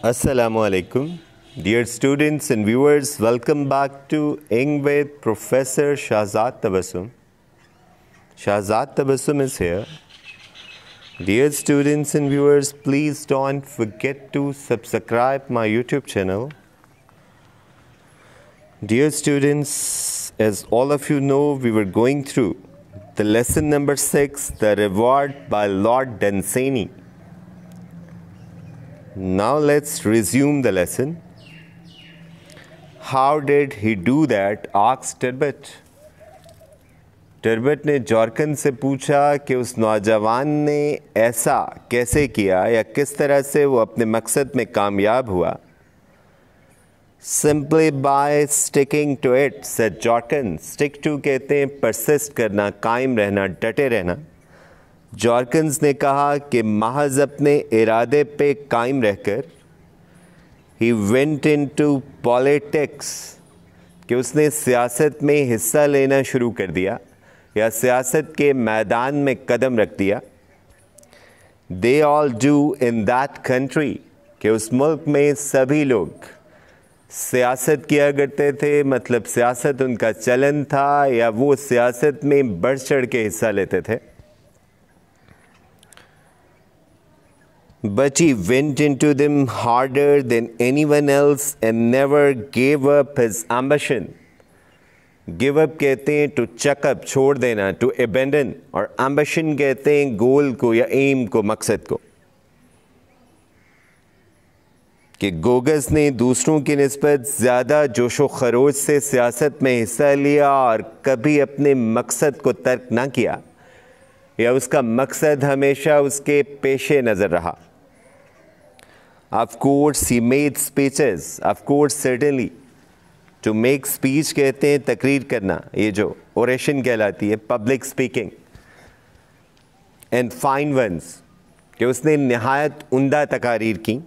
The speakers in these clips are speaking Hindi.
Assalamu alaikum. Dear students and viewers, welcome back to Ing with Professor Shahzad Tabassum. Shahzad Tabassum is here. Dear students and viewers, please don't forget to subscribe my YouTube channel. Dear students, as all of you know, we were going through the lesson number 6, The Reward by Lord Dunsany. Now let's resume the lesson. How did he do that? asked Turbot. टर्बट ने जॉर्कन से पूछा कि उस नौजवान ने ऐसा कैसे किया या किस तरह से वो अपने मकसद में कामयाब हुआ. Simply by sticking to it, said Jorkins. Stick to कहते हैं persist करना, कायम रहना, डटे रहना. जॉर्कन्स ने कहा कि महज अपने इरादे पे कायम रहकर he went into politics, कि उसने सियासत में हिस्सा लेना शुरू कर दिया या सियासत के मैदान में कदम रख दिया. They all do in that country, कि उस मुल्क में सभी लोग सियासत किया करते थे, मतलब सियासत उनका चलन था या वो सियासत में बढ़ चढ़ के हिस्सा लेते थे. But he went into them harder than anyone else and never gave up his ambition. Give up कहते हैं to chuck up, छोड़ देना, to abandon, और ambition कहते हैं गोल को या aim को, मकसद को. कि गोगस ने दूसरों की निस्बत ज़्यादा जोशो खरोश से सियासत में हिस्सा लिया और कभी अपने मकसद को तर्क ना किया या उसका मकसद हमेशा उसके पेशे नज़र रहा. Of course he made speeches. Of course certainly. To make speech कहते हैं तकरीर करना, ये जो oration कहलाती है, public speaking. And fine ones, कि उसने निहायत उम्दा तकारीर की.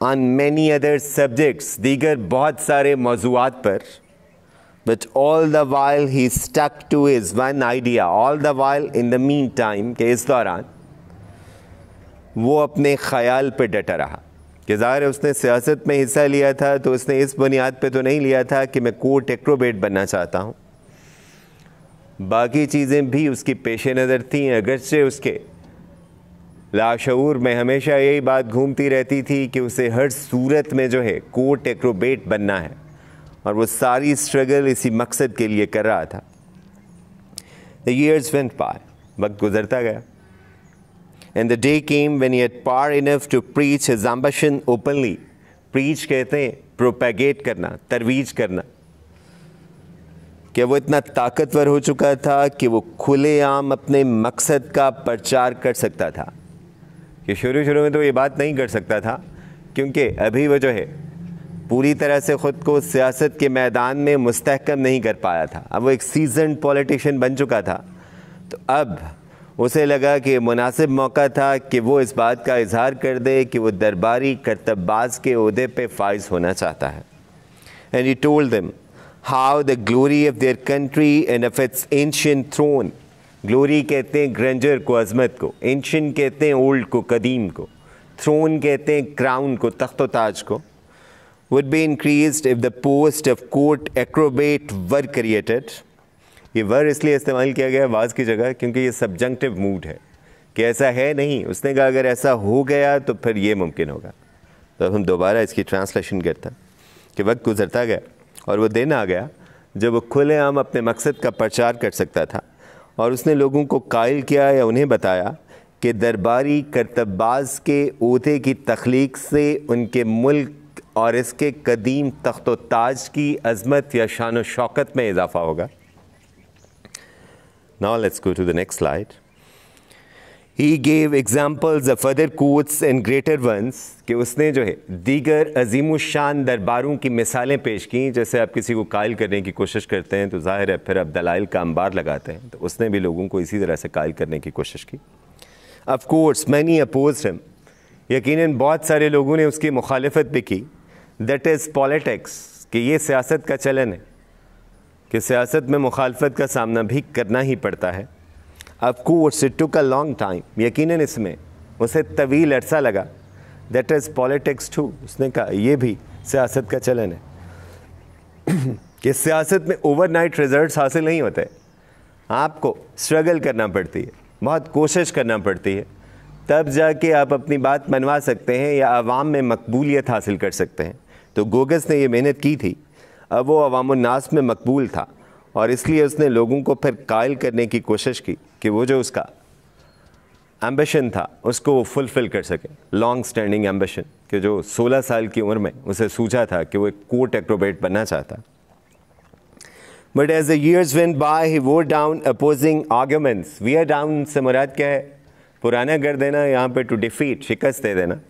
On many other subjects, दीगर बहुत सारे मौज़ूआत पर. But all the while he stuck to his one idea. All the while in the meantime, कि इस दौरान वो अपने ख्याल पे डटा रहा. कि ज़ाहिर है उसने सियासत में हिस्सा लिया था तो उसने इस बुनियाद पे तो नहीं लिया था कि मैं कोर्ट एक्रोबेट बनना चाहता हूँ. बाकी चीज़ें भी उसकी पेश नज़र थीं, अगरचे उसके लाशऊर में हमेशा यही बात घूमती रहती थी कि उसे हर सूरत में जो है कोर्ट एक्रोबेट बनना है और वो सारी स्ट्रगल इसी मकसद के लिए कर रहा था. The years went by, वक्त गुजरता गया. And the day came when he had power enough to preach his ambition openly. Preach कहते हैं propagate करना, तरवीज करना. कि वो इतना ताकतवर हो चुका था कि वो खुलेआम अपने मकसद का प्रचार कर सकता था. कि शुरू में तो ये बात नहीं कर सकता था क्योंकि अभी वो जो है पूरी तरह से ख़ुद को सियासत के मैदान में मुस्तहकम नहीं कर पाया था. अब वो एक सीजन्ड पॉलिटिशियन बन चुका था, तो अब उसे लगा कि मुनासिब मौका था कि वो इस बात का इजहार कर दे कि वो दरबारी करतब्बाज के ओहदे पे फाइज होना चाहता है. And he told them how the glory of their country and of its ancient throne. Glory कहते हैं ग्रेंजर को, अजमत को. एंशिएंट कहते हैं ओल्ड को, कदीम को. थ्रोन कहते हैं क्राउन को, तख्त ताज को. Would be increased if the post of court Acrobat were created. ये वर इसलिए इस्तेमाल किया गया वाज की जगह क्योंकि ये सब्जंक्टिव मूड है कि ऐसा है नहीं. उसने कहा अगर ऐसा हो गया तो फिर ये मुमकिन होगा. तो अब हम दोबारा इसकी ट्रांसलेशन करते हैं कि वक्त गुजरता गया और वो दिन आ गया जब वो खुलेआम अपने मकसद का प्रचार कर सकता था और उसने लोगों को कायल किया या उन्हें बताया कि दरबारी करतब्बाज के ओहदे की तख्लीक से उनके मुल्क और इसके कदीम तख्त व ताज की अज़मत या शान व शौकत में इजाफ़ा होगा. Now let's go to the next slide. He gave examples of other courts and greater ones, कि उसने जो है दीगर अजीमुशान दरबारों की मिसालें पेश की. जैसे आप किसी को कायल करने की कोशिश करते हैं तो ज़ाहिर है फिर आप दलाइल का अंबार लगाते हैं, तो उसने भी लोगों को इसी तरह से कायल करने की कोशिश की. Of course many opposed him. यकीनन बहुत सारे लोगों ने उसकी मुखालिफत भी की. That is politics, कि ये सियासत का चलन है कि सियासत में मुखालफत का सामना भी करना ही पड़ता है. Of course it took a long time. यकीनन इसमें उसे तवील अरसा लगा दैट इज़ पॉलिटिक्स टू। उसने कहा ये भी सियासत का चलन है कि सियासत में ओवरनाइट रिजल्ट्स हासिल नहीं होते, आपको स्ट्रगल करना पड़ती है, बहुत कोशिश करना पड़ती है, तब जाके आप अपनी बात मनवा सकते हैं या आवाम में मकबूलियत हासिल कर सकते हैं। तो गोगस ने ये मेहनत की थी, अब वो अवामुन्नास में मकबूल था और इसलिए उसने लोगों को फिर कायल करने की कोशिश की कि वो जो उसका एम्बिशन था उसको वो फुलफ़िल कर सके, लॉन्ग स्टैंडिंग एम्बिशन कि जो 16 साल की उम्र में उसे सूझा था कि वो एक कोर्ट एक्रोबेट बनना चाहता। But as the years went by he wore down opposing arguments। wear down से मुराद क्या है? पुराना कर देना, यहाँ पे to defeat, शिकस्त दे देना।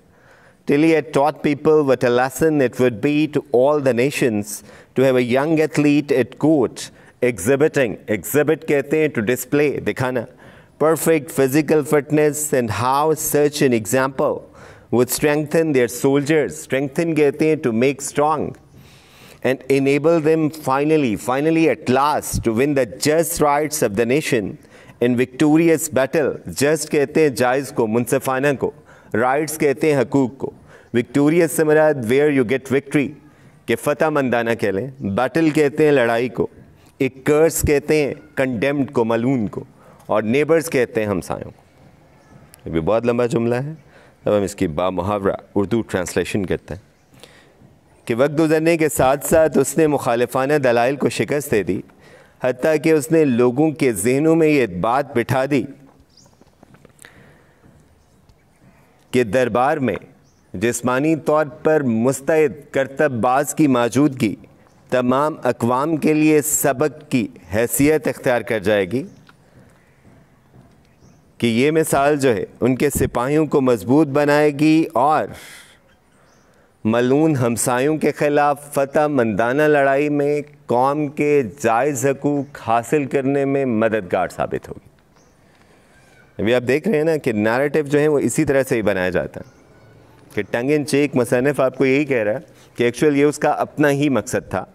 till he had taught people what a lesson it would be to all the nations to have a young athlete at court exhibiting, exhibit कहते हैं to display, दिखाना, perfect physical fitness and how such an example would strengthen their soldiers, strengthen कहते हैं to make strong and enable them finally at last to win the just rights of the nation in victorious battle। just कहते हैं जायज़ को, मुनसिफाना को, rights कहते हैं हकूक़ को, victorious से मुराद where you get victory के फतह मंदाना कह लें, battle कहते हैं लड़ाई को, एक curse कहते हैं condemned को, मलून को, और neighbors कहते हैं हमसायों को। ये भी बहुत लंबा जुमला है, अब हम इसकी बामुहावरा उर्दू ट्रांसलेशन करते हैं कि वक्त गुजरने के साथ साथ उसने मुखालिफाना दलाइल को शिकस्त दे दी, हत्ता कि उसने लोगों के जहनों में ये बात बिठा दी कि दरबार में जिस्मानी तौर पर मुस्तैद करतबबाज की मौजूदगी तमाम अक़वाम के लिए सबक की हैसियत इख्तियार कर जाएगी, कि ये मिसाल जो है उनके सिपाहियों को मजबूत बनाएगी और मलून हमसायों के ख़िलाफ़ फ़तह मंदाना लड़ाई में कौम के जायज़ हकूक़ हासिल करने में मददगार साबित होगी। अभी आप देख रहे हैं ना कि नैरेटिव जो है वो इसी तरह से ही बनाया जाता है कि टंग इन चेक मुसन्निफ़ आपको यही कह रहा है कि एक्चुअल ये उसका अपना ही मकसद था,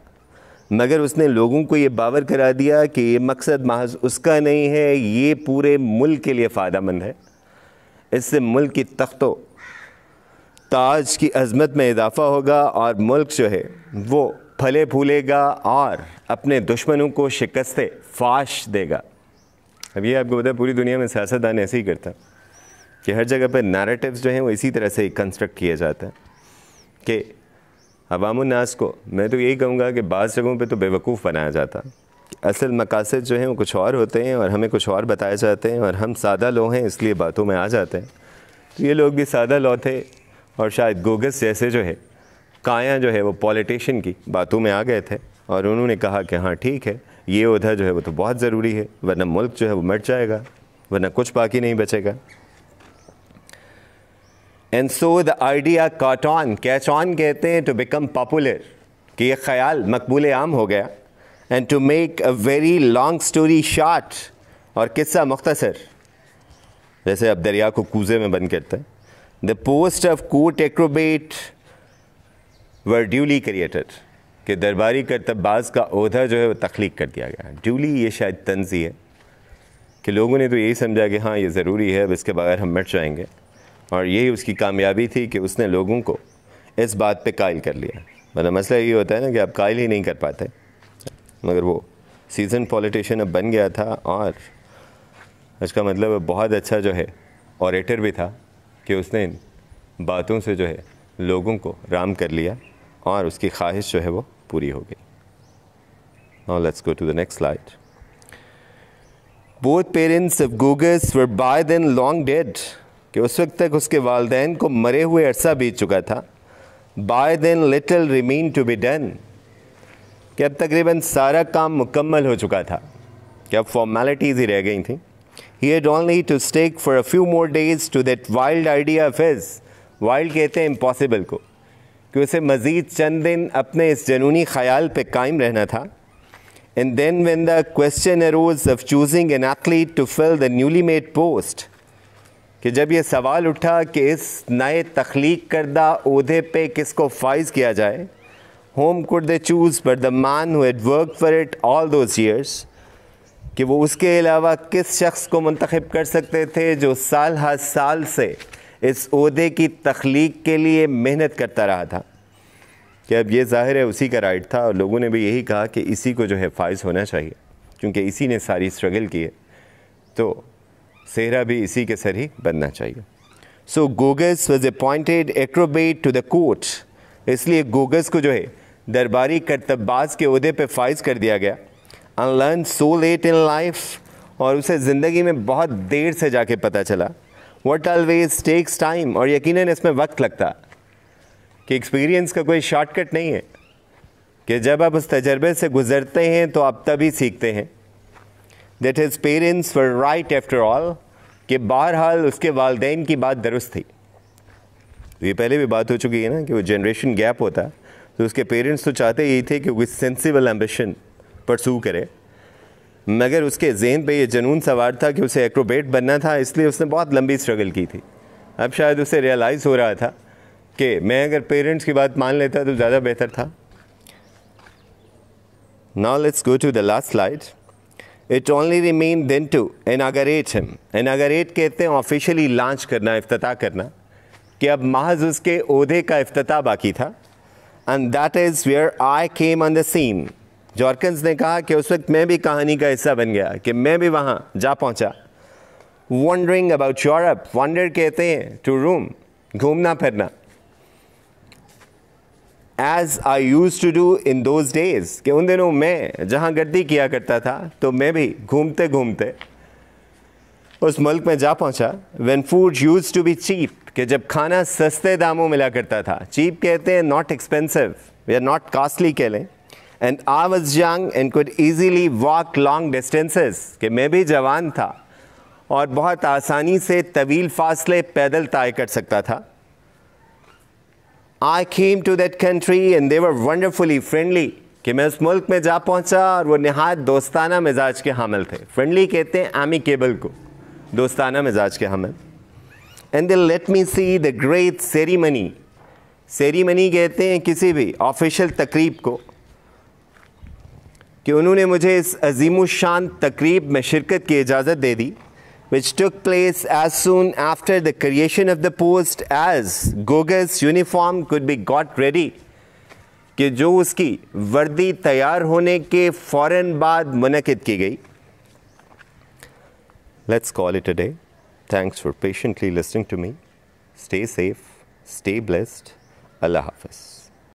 मगर उसने लोगों को ये बावर करा दिया कि ये मकसद महज उसका नहीं है, ये पूरे मुल्क के लिए फ़ायदेमंद है, इससे मुल्क की तख्तो ताज की अज़मत में इजाफ़ा होगा और मुल्क जो है वो फले फूलेगा और अपने दुश्मनों को शिकस्ते फाश देगा। अब ये आपको पता है पूरी दुनिया में सियासतदान ऐसे ही करता है कि हर जगह पर नैरेटिव्स जो हैं वो इसी तरह से ही कंस्ट्रक्ट किया जाता है कि अवामुन्नास को, मैं तो यही कहूँगा कि बाज़ जगहों पे तो बेवकूफ़ बनाया जाता, असल मकासद जो हैं वो कुछ और होते हैं और हमें कुछ और बताए जाते हैं और हम सादा लोग हैं इसलिए बातों में आ जाते हैं। तो ये लोग भी सादा लोग थे और शायद गोगस जैसे जो है काया जो है वो पॉलिटिशियन की बातों में आ गए थे और उन्होंने कहा कि हाँ ठीक है, ये ओहदा जो है वो तो बहुत ज़रूरी है, वरना मुल्क जो है वो मर जाएगा, वरना कुछ बाकी नहीं बचेगा। And so the idea caught on, catch on कहते हैं टू बिकम पॉपुलर, कि ये ख्याल मकबूल आम हो गया। And to make a very long story short, और किस्सा मुख्तसर, जैसे अब दरिया को कूज़े में बंद करते हैं, the post of court Acrobat were duly created, कि दरबारी करतबबाज का ओहदा जो है वो तख्लीक कर दिया गया। ड्यूली ये शायद तंज़ी है कि लोगों ने तो यही समझा कि हाँ ये ज़रूरी है, अब इसके बगैर हम मिट जाएंगे, और यही उसकी कामयाबी थी कि उसने लोगों को इस बात पे कायल कर लिया। मतलब मसला ये होता है ना कि आप कायल ही नहीं कर पाते, मगर वो सीजन पॉलिटिशियन अब बन गया था और इसका मतलब बहुत अच्छा जो है ऑरेटर भी था कि उसने इन बातों से जो है लोगों को राम कर लिया और उसकी ख्वाहिश जो है वो पूरी हो गई। Now let's go to the next slide. Both parents of Gogas were by then long dead, कि उस वक्त तक उसके वालदैन को मरे हुए अरसा बीत चुका था। By then little remain to be done, कि अब तकरीबन सारा काम मुकम्मल हो चुका था, कि अब फॉर्मेलिटीज़ ही रह गई थी। He had only to stick for a few more days to that wild idea of his, wild कहते हैं इम्पॉसिबल को, कि उसे मज़ीद चंद दिन अपने इस जनूनी ख़याल पे कायम रहना था। And then when the question arose of choosing an athlete to fill the newly made post, कि जब ये सवाल उठा कि इस नए तख्लीक करदा ओहदे पे किसको फाइज किया जाए, whom could they choose but the man who had worked for it all those years, कि वो उसके अलावा किस शख्स को मुंतखब कर सकते थे जो साल हर साल से इस ओहदे की तख्लीक के लिए मेहनत करता रहा था कि अब ये ज़ाहिर है उसी का राइट था, और लोगों ने भी यही कहा कि इसी को जो है फाइज होना चाहिए क्योंकि इसी ने सारी स्ट्रगल की है, तो सेहरा भी इसी के सर ही बनना चाहिए। So Gogas was appointed acrobat to the court, इसलिए गोगस को जो है दरबारी करतब्बाज के ओहदे पे फाइज कर दिया गया। Unlearn so let in life, और उसे ज़िंदगी में बहुत देर से जाके पता चला। व्हाट ऑलवेज टेक्स टाइम, और यकीनन इसमें वक्त लगता कि एक्सपीरियंस का कोई शॉर्टकट नहीं है कि जब आप उस तजर्बे से गुज़रते हैं तो आप तभी सीखते हैं। That his parents were right after all, कि बहरहाल उसके वालदैन की बात दुरुस्त थी। ये पहले भी बात हो चुकी है ना कि वो जनरेशन गैप होता, तो उसके पेरेंट्स तो चाहते यही थे कि वो सेंसिबल एम्बिशन परसू करे, मगर उसके जहन पे ये जुनून सवार था कि उसे एक्रोबेट बनना था, इसलिए उसने बहुत लंबी स्ट्रगल की थी। अब शायद उसे रियलाइज़ हो रहा था कि मैं अगर पेरेंट्स की बात मान लेता तो ज़्यादा बेहतर था। Now let's go to the last slide. It only remain then to inaugurate him. Inaugurate कहते हैं ऑफिशियली लॉन्च करना, इफ्तिताह करना, कि अब महज उसके ओहदे का इफ्तिताह बाकी था। And that is where I came on the scene. Jorkens ने कहा कि उस वक्त मैं भी कहानी का हिस्सा बन गया, कि मैं भी वहाँ जा पहुँचा। वंडरिंग अबाउट यूरोप, वंडर कहते हैं टू रूम, घूमना फिरना। As I used to do in those days, कि उन दिनों मैं जहाँ गर्दी किया करता था तो मैं भी घूमते घूमते उस मुल्क में जा पहुँचा। When food used to be cheap, कि जब खाना सस्ते दामों मिला करता था। चीप कहते हैं नॉट एक्सपेंसिव या नॉट कॉस्टली कह लें। And I was young and could easily walk long distances, कि मैं भी जवान था और बहुत आसानी से तवील फासले पैदल तय कर सकता था। I came to that country and they were wonderfully friendly, कि मैं उस मुल्क में जा पहुंचा और वो नहायत दोस्ताना मिजाज के हामिल थे। फ्रेंडली कहते हैं एमिकेबल को, दोस्ताना मिजाज के हामिल। And they let me see the great ceremony. Ceremony कहते हैं किसी भी ऑफिशियल तकरीब को, कि उन्होंने मुझे इस अजीमुशान तकरीब में शिरकत की इजाज़त दे दी, which took place as soon after the creation of the post, as Goga's uniform could be got ready, कि जो उसकी वर्दी तैयार होने के फ़ौरन बाद मुनक़िद की गई। Let's call it a day. Thanks for patiently listening to me. Stay safe, stay blessed. Allah Hafiz.